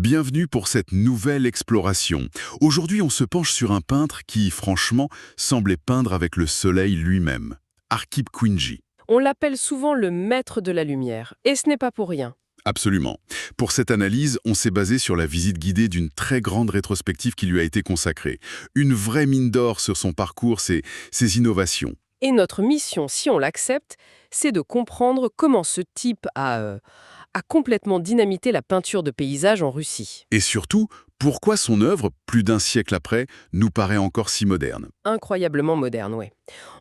Bienvenue pour cette nouvelle exploration. Aujourd'hui, on se penche sur un peintre qui, franchement, semblait peindre avec le soleil lui-même. Arkip Kuinji. On l'appelle souvent le maître de la lumière, et ce n'est pas pour rien. Absolument. Pour cette analyse, on s'est basé sur la visite guidée d'une très grande rétrospective qui lui a été consacrée. Une vraie mine d'or sur son parcours, ses innovations. Et notre mission, si on l'accepte, c'est de comprendre comment ce type a complètement dynamité la peinture de paysage en Russie. Et surtout, pourquoi son œuvre, plus d'un siècle après, nous paraît encore si moderne. Incroyablement moderne, oui.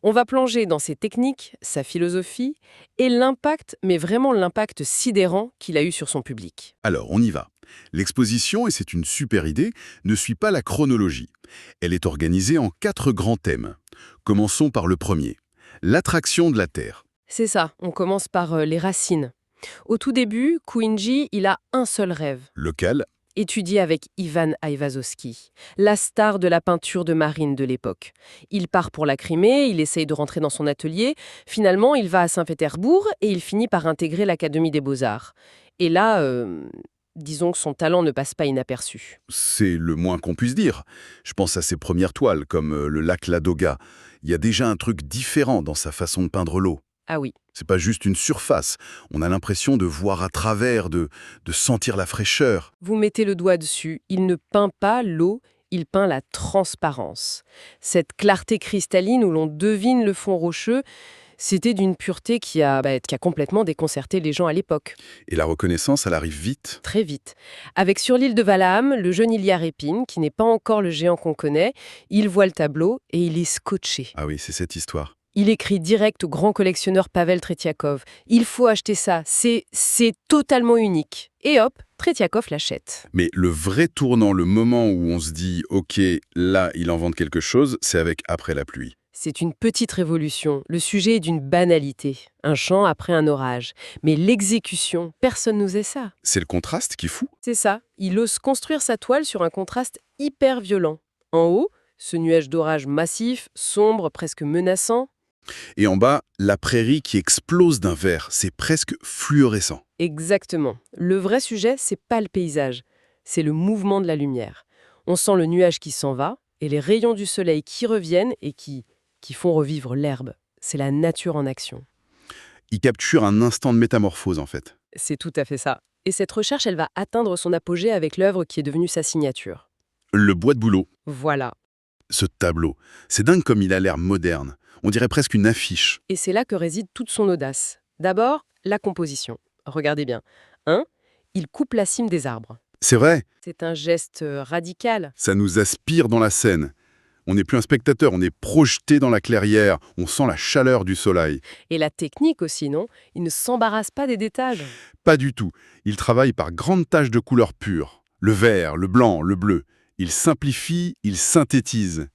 On va plonger dans ses techniques, sa philosophie et l'impact, mais vraiment l'impact sidérant qu'il a eu sur son public. Alors, on y va. L'exposition, et c'est une super idée, ne suit pas la chronologie. Elle est organisée en 4 grands thèmes. Commençons par le premier, l'attraction de la Terre. C'est ça, on commence par les racines. Au tout début, Kuinji, il a un seul rêve. Lequel? Étudié avec Ivan Aivazovsky, la star de la peinture de marine de l'époque. Il part pour la Crimée, il essaye de rentrer dans son atelier. Finalement, il va à Saint-Pétersbourg et il finit par intégrer l'Académie des Beaux-Arts. Et là, disons que son talent ne passe pas inaperçu. C'est le moins qu'on puisse dire. Je pense à ses premières toiles, comme le lac Ladoga. Il y a déjà un truc différent dans sa façon de peindre l'eau. Ah oui, C'est pas juste une surface. On a l'impression de voir à travers, de sentir la fraîcheur. vous mettez le doigt dessus. Il ne peint pas l'eau, il peint la transparence. Cette clarté cristalline où l'on devine le fond rocheux, c'était d'une pureté qui a complètement déconcerté les gens à l'époque. Et la reconnaissance, elle arrive vite. Très vite. Avec sur l'île de Valaham, le jeune Ilya Repin, qui n'est pas encore le géant qu'on connaît, il voit le tableau et il est scotché. Ah oui, c'est cette histoire. Il écrit direct au grand collectionneur Pavel Tretiakov. Il faut acheter ça, c'est totalement unique. Et hop, Tretiakov l'achète. Mais le vrai tournant, le moment où on se dit « Ok, là, il invente quelque chose », c'est avec Après la pluie. C'est une petite révolution. Le sujet est d'une banalité. Un chant après un orage. Mais l'exécution, personne n'osait ça. C'est le contraste qui est fou. C'est ça. Il ose construire sa toile sur un contraste hyper violent. En haut, ce nuage d'orage massif, sombre, presque menaçant. Et en bas, la prairie qui explose d'un vert, c'est presque fluorescent. Exactement. Le vrai sujet, c'est pas le paysage. C'est le mouvement de la lumière. On sent le nuage qui s'en va et les rayons du soleil qui reviennent et qui font revivre l'herbe. C'est la nature en action. Il capture un instant de métamorphose, en fait. C'est tout à fait ça. Et cette recherche, elle va atteindre son apogée avec l'œuvre qui est devenue sa signature. Le bois de bouleau, Voilà. ce tableau, c'est dingue comme il a l'air moderne. On dirait presque une affiche. Et c'est là que réside toute son audace. D'abord, la composition. Regardez bien. 1. Il coupe la cime des arbres. C'est vrai, C'est un geste radical. ça nous aspire dans la scène. On n'est plus un spectateur, on est projeté dans la clairière, on sent la chaleur du soleil. Et la technique aussi, non? Il ne s'embarrasse pas des détails. Pas du tout. Il travaille par grandes taches de couleurs pures. Le vert, le blanc, le bleu. Il simplifie, il synthétise.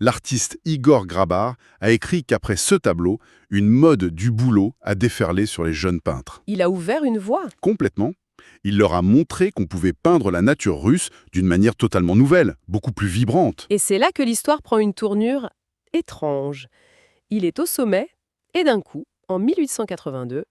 L'artiste Igor Grabar a écrit qu'après ce tableau, une mode du boulot a déferlé sur les jeunes peintres. Il a ouvert une voie. Complètement. Il leur a montré qu'on pouvait peindre la nature russe d'une manière totalement nouvelle, beaucoup plus vibrante. Et c'est là que l'histoire prend une tournure étrange. Il est au sommet, et d'un coup, en 1882,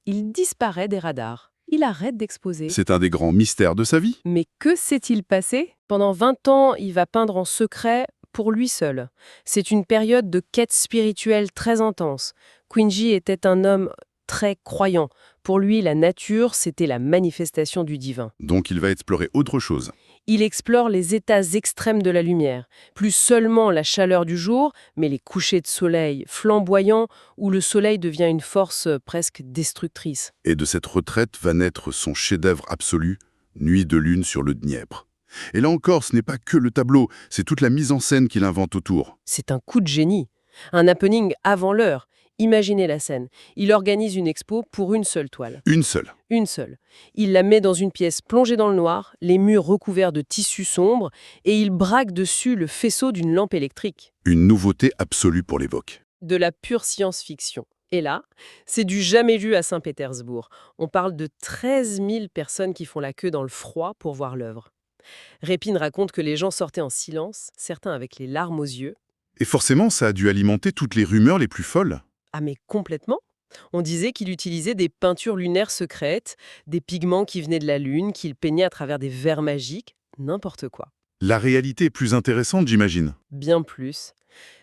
il disparaît des radars. Il arrête d'exposer. C'est un des grands mystères de sa vie. Mais que s'est-il passé? Pendant 20 ans, il va peindre en secret pour lui seul. C'est une période de quête spirituelle très intense. Kuinji était un homme très croyant. Pour lui, la nature, c'était la manifestation du divin. Donc il va explorer autre chose. Il explore les états extrêmes de la lumière, plus seulement la chaleur du jour, mais les couchers de soleil flamboyants où le soleil devient une force presque destructrice. Et de cette retraite va naître son chef-d'œuvre absolu, Nuit de lune sur le Dniepr. Et là encore, ce n'est pas que le tableau, c'est toute la mise en scène qu'il invente autour. C'est un coup de génie, un happening avant l'heure. Imaginez la scène. Il organise une expo pour une seule toile. Une seule. Une seule. Il la met dans une pièce plongée dans le noir, les murs recouverts de tissus sombres, et il braque dessus le faisceau d'une lampe électrique. Une nouveauté absolue pour l'époque. De la pure science-fiction. Et là, c'est du jamais vu à Saint-Pétersbourg. On parle de 13 000 personnes qui font la queue dans le froid pour voir l'œuvre. Repin raconte que les gens sortaient en silence, certains avec les larmes aux yeux. Et forcément, ça a dû alimenter toutes les rumeurs les plus folles. Ah mais complètement. On disait qu'il utilisait des peintures lunaires secrètes, des pigments qui venaient de la Lune, qu'il peignait à travers des verres magiques, n'importe quoi. La réalité est plus intéressante, j'imagine. Bien plus.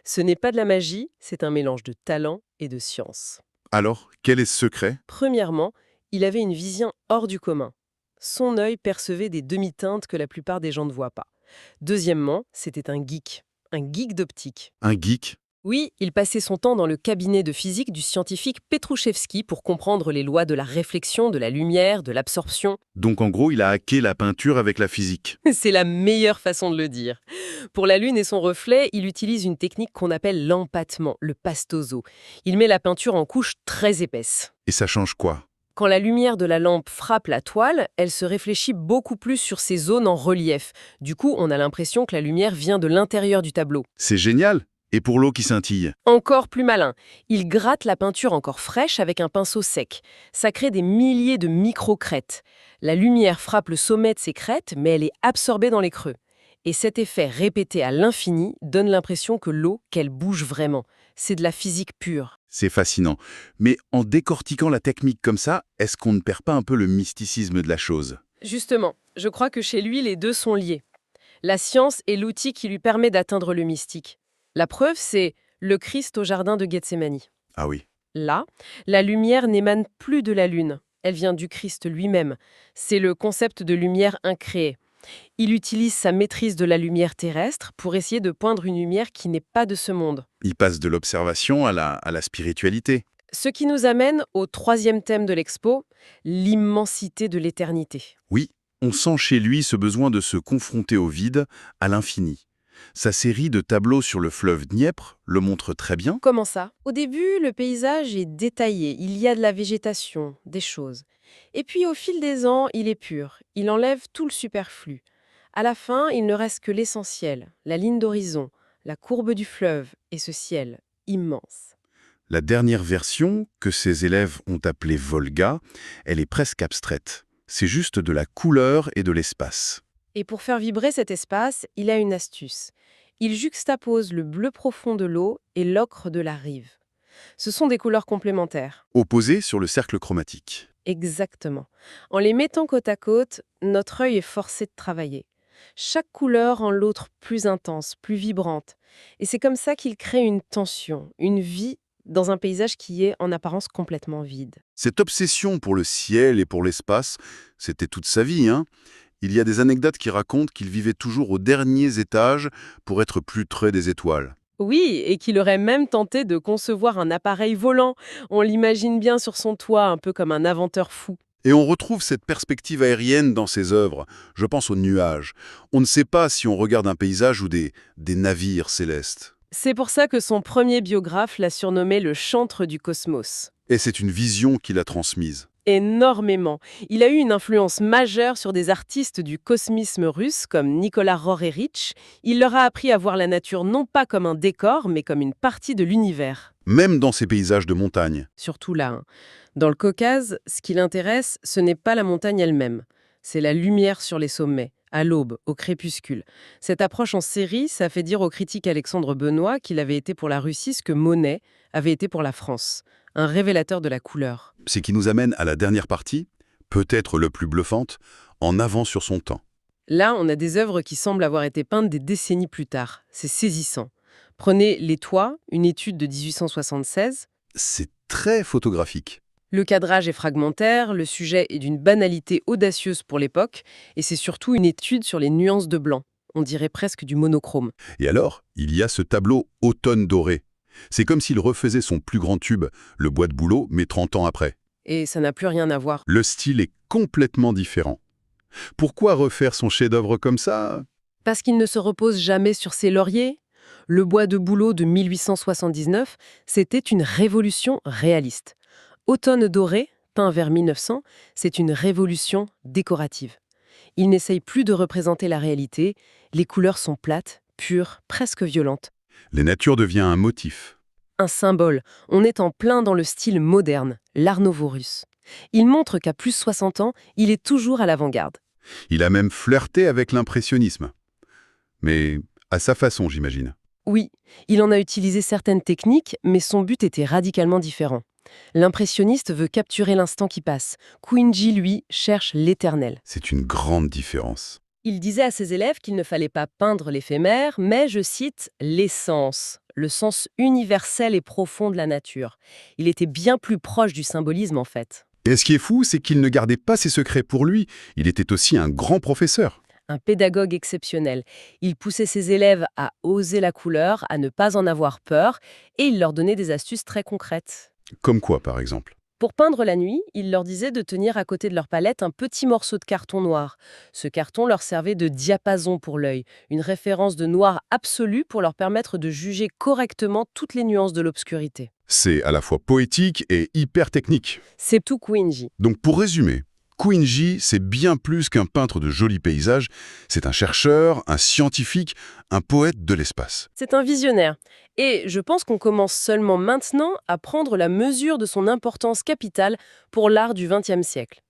Ce n'est pas de la magie, c'est un mélange de talent et de science. Alors, quel est ce secret? Premièrement, il avait une vision hors du commun. Son œil percevait des demi-teintes que la plupart des gens ne voient pas. Deuxièmement, c'était un geek d'optique. Un geek? Oui, il passait son temps dans le cabinet de physique du scientifique Petrouchevski pour comprendre les lois de la réflexion, de la lumière, de l'absorption. Donc en gros, il a hacké la peinture avec la physique. C'est la meilleure façon de le dire. Pour la Lune et son reflet, il utilise une technique qu'on appelle l'empattement, le pastoso. Il met la peinture en couches très épaisses. Et ça change quoi? Quand la lumière de la lampe frappe la toile, elle se réfléchit beaucoup plus sur ces zones en relief. Du coup, on a l'impression que la lumière vient de l'intérieur du tableau. C'est génial! Et pour l'eau qui scintille? Encore plus malin, il gratte la peinture encore fraîche avec un pinceau sec. Ça crée des milliers de micro-crêtes. La lumière frappe le sommet de ces crêtes, mais elle est absorbée dans les creux. Et cet effet répété à l'infini donne l'impression que l'eau, qu'elle bouge vraiment. C'est de la physique pure. C'est fascinant. Mais en décortiquant la technique comme ça, est-ce qu'on ne perd pas un peu le mysticisme de la chose? Justement, je crois que chez lui, les deux sont liés. La science est l'outil qui lui permet d'atteindre le mystique. La preuve, c'est le Christ au jardin de Gethsémani. Ah oui. Là, la lumière n'émane plus de la Lune, elle vient du Christ lui-même. C'est le concept de lumière incréée. Il utilise sa maîtrise de la lumière terrestre pour essayer de poindre une lumière qui n'est pas de ce monde. Il passe de l'observation à la spiritualité. Ce qui nous amène au troisième thème de l'expo, l'immensité de l'éternité. Oui, on sent chez lui ce besoin de se confronter au vide, à l'infini. Sa série de tableaux sur le fleuve Dniepr le montre très bien. Comment ça? Au début, le paysage est détaillé, il y a de la végétation, des choses. Et puis au fil des ans, il est pur, il enlève tout le superflu. À la fin, il ne reste que l'essentiel, la ligne d'horizon, la courbe du fleuve et ce ciel immense. La dernière version, que ses élèves ont appelée Volga, elle est presque abstraite. C'est juste de la couleur et de l'espace. Et pour faire vibrer cet espace, il a une astuce. Il juxtapose le bleu profond de l'eau et l'ocre de la rive. Ce sont des couleurs complémentaires. Opposé sur le cercle chromatique. Exactement. En les mettant côte à côte, notre œil est forcé de travailler. Chaque couleur rend l'autre plus intense, plus vibrante. Et c'est comme ça qu'il crée une tension, une vie dans un paysage qui est en apparence complètement vide. Cette obsession pour le ciel et pour l'espace, c'était toute sa vie, hein. Il y a des anecdotes qui racontent qu'il vivait toujours aux derniers étages pour être plus près des étoiles. Oui, et qu'il aurait même tenté de concevoir un appareil volant. On l'imagine bien sur son toit, un peu comme un inventeur fou. Et on retrouve cette perspective aérienne dans ses œuvres. Je pense aux nuages. On ne sait pas si on regarde un paysage ou des navires célestes. C'est pour ça que son premier biographe l'a surnommé le chantre du cosmos. Et c'est une vision qu'il a transmise. Énormément. Il a eu une influence majeure sur des artistes du cosmisme russe comme Nicolas Roerich. Il leur a appris à voir la nature non pas comme un décor, mais comme une partie de l'univers. Même dans ces paysages de montagne. Surtout là. Dans le Caucase, ce qui l'intéresse, ce n'est pas la montagne elle-même. C'est la lumière sur les sommets, à l'aube, au crépuscule. Cette approche en série, ça fait dire au critique Alexandre Benoît qu'il avait été pour la Russie ce que Monet avait été pour la France. Un révélateur de la couleur. Ce qui nous amène à la dernière partie, peut-être le plus bluffante, en avant sur son temps. Là, on a des œuvres qui semblent avoir été peintes des décennies plus tard. C'est saisissant. Prenez Les Toits, une étude de 1876. C'est très photographique. Le cadrage est fragmentaire, le sujet est d'une banalité audacieuse pour l'époque, et c'est surtout une étude sur les nuances de blanc. On dirait presque du monochrome. Et alors, il y a ce tableau Automne doré. C'est comme s'il refaisait son plus grand tube, le Bois de Bouleau, mais 30 ans après. Et ça n'a plus rien à voir. Le style est complètement différent. Pourquoi refaire son chef-d'œuvre comme ça? Parce qu'il ne se repose jamais sur ses lauriers. Le Bois de Bouleau de 1879, c'était une révolution réaliste. Automne doré, peint vers 1900, c'est une révolution décorative. Il n'essaye plus de représenter la réalité, les couleurs sont plates, pures, presque violentes. La nature devient un motif. Un symbole, on est en plein dans le style moderne, l'Art nouveau russe. Il montre qu'à plus de 60 ans, il est toujours à l'avant-garde. Il a même flirté avec l'impressionnisme. Mais à sa façon, j'imagine. Oui, il en a utilisé certaines techniques, mais son but était radicalement différent. L'impressionniste veut capturer l'instant qui passe. Quingy, lui, cherche l'éternel. C'est une grande différence. Il disait à ses élèves qu'il ne fallait pas peindre l'éphémère, mais, je cite, l'essence, le sens universel et profond de la nature. Il était bien plus proche du symbolisme, en fait. Et ce qui est fou, c'est qu'il ne gardait pas ses secrets pour lui. Il était aussi un grand professeur. Un pédagogue exceptionnel. Il poussait ses élèves à oser la couleur, à ne pas en avoir peur, et il leur donnait des astuces très concrètes. Comme quoi, par exemple? Pour peindre la nuit, il leur disait de tenir à côté de leur palette un petit morceau de carton noir. Ce carton leur servait de diapason pour l'œil, une référence de noir absolu pour leur permettre de juger correctement toutes les nuances de l'obscurité. C'est à la fois poétique et hyper technique. C'est tout Quingy. Donc pour résumer, Quingy, c'est bien plus qu'un peintre de jolis paysages, c'est un chercheur, un scientifique, un poète de l'espace. C'est un visionnaire. Et je pense qu'on commence seulement maintenant à prendre la mesure de son importance capitale pour l'art du XXe siècle.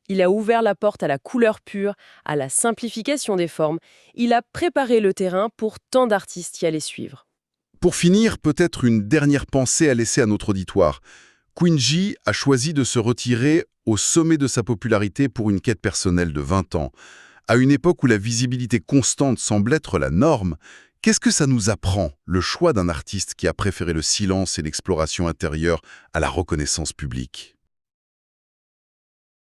Il a ouvert la porte à la couleur pure, à la simplification des formes. Il a préparé le terrain pour tant d'artistes qui allaient suivre. Pour finir, peut-être une dernière pensée à laisser à notre auditoire. Quingy a choisi de se retirer au sommet de sa popularité pour une quête personnelle de 20 ans. À une époque où la visibilité constante semble être la norme, qu'est-ce que ça nous apprend, le choix d'un artiste qui a préféré le silence et l'exploration intérieure à la reconnaissance publique?